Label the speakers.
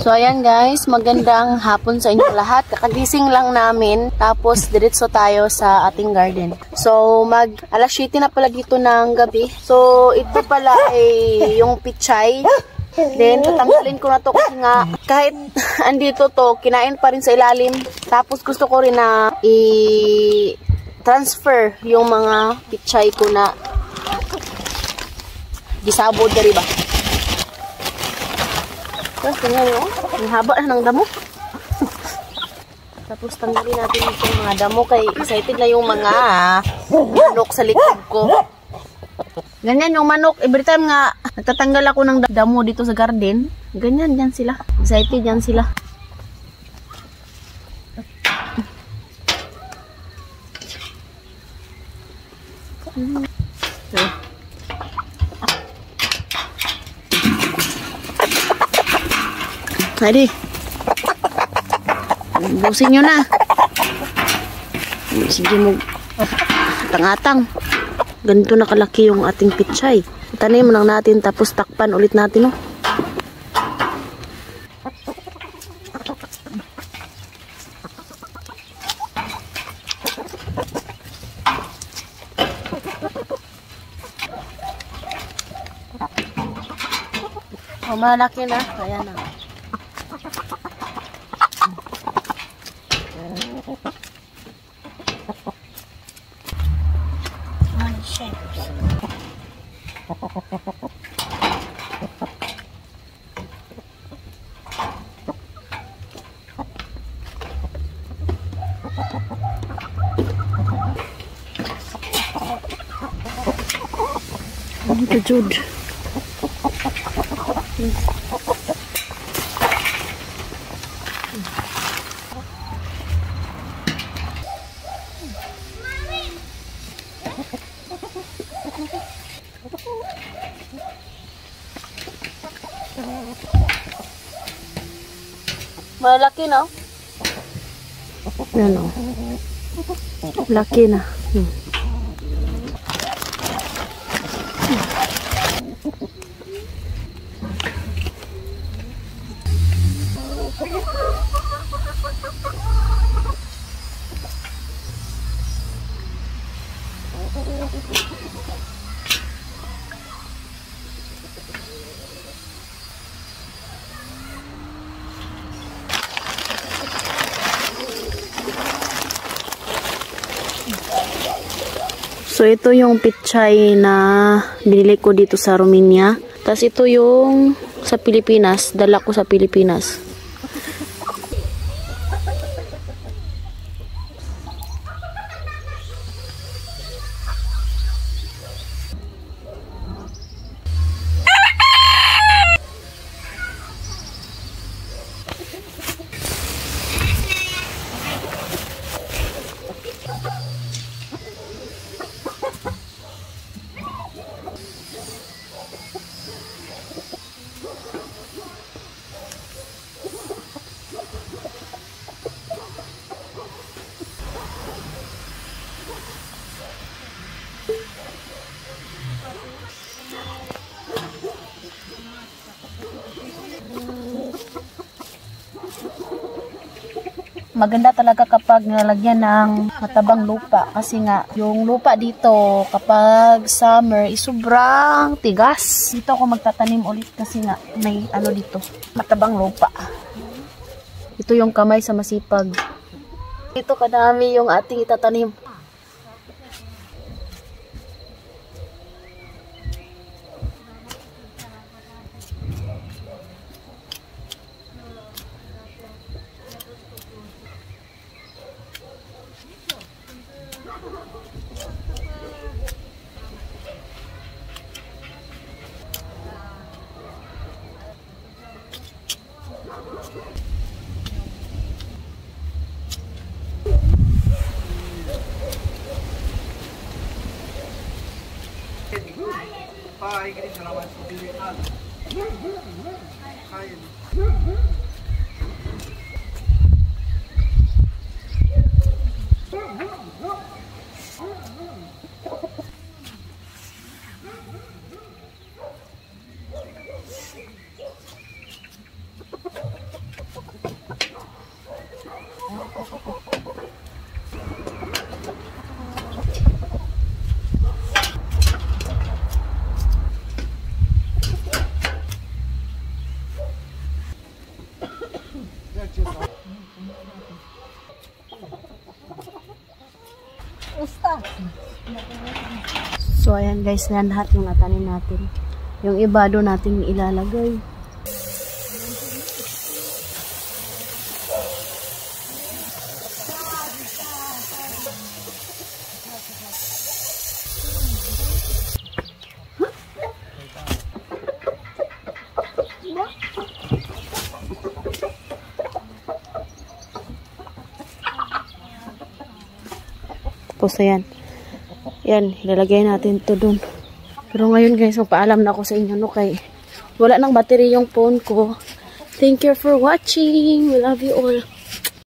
Speaker 1: So ayan guys, magandang hapon sa inyong lahat. Kakagising lang namin, tapos diretso tayo sa ating garden. So mag alas 7 na pala dito ng gabi. So ito pala ay yung pichay. Then tatanggalin ko na to kasi nga kahit andito to, kinain pa rin sa ilalim. Tapos gusto ko rin na i-transfer yung mga pichay ko na gisabod dari ba. Tapos tingnan nyo, ang haba na ng damo. Tapos tanggalin natin itong mga damo kay excited na yung mga manok sa likod ko. Ganyan yung manok, every time nga nagtatanggal ako ng damo dito sa garden, ganyan yan sila. Excited yan sila. Hadi. Busin nyo na. Sige mo. Atang-atang. Ganito na kalaki yung ating pichay. Tanim lang natin tapos takpan ulit natin, oh. Oh, malaki na. Ayan na. Ito Jude. Malaki na. Ano? Laki na. So ito yung pichay na binili ko dito sa Romania. Tapos ito yung sa Pilipinas, dala ko sa Pilipinas. Maganda talaga kapag nalagyan ng matabang lupa kasi nga yung lupa dito kapag summer is sobrang tigas. Dito ako magtatanim ulit kasi nga may ano dito, matabang lupa. Ito yung kamay sa masipag. Ito kadami yung ating itatanim. So, ayan guys, na lahat yung natanin natin. Yung iba doon natin ilalagay. Tapos ayan. Yan, ilalagay natin to dun. Pero ngayon guys, magpaalam na ako sa inyo, no, kay wala nang battery yung phone ko. Thank you for watching. We love you all.